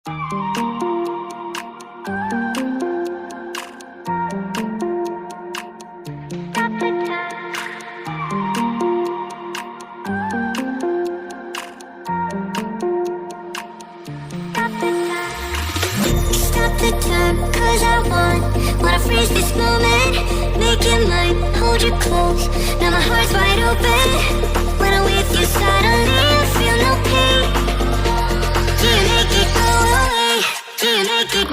The time, cause I wanna freeze this moment, make it mine, hold you close. Now my heart's wide open. When I'm with you, suddenly I feel no pain. Do you make it go away? Do you make it?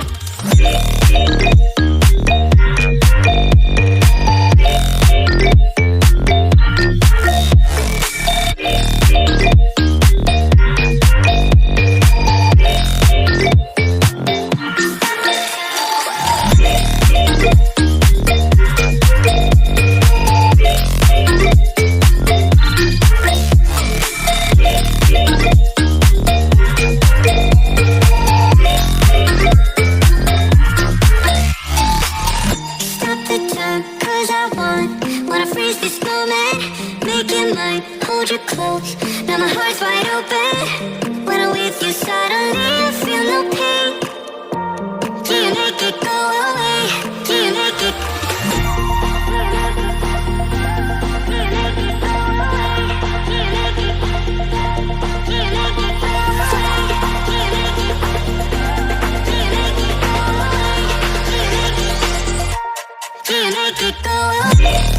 Wanna freeze this moment, make it mine, hold you close. Now my heart's wide open. When I'm with you, suddenly I feel no pain. Do you make it go away? Do you make it? Do you make it go away? Do you make it? Do you make it go away? Do you make it? Do you make it go away? Do you make it go away?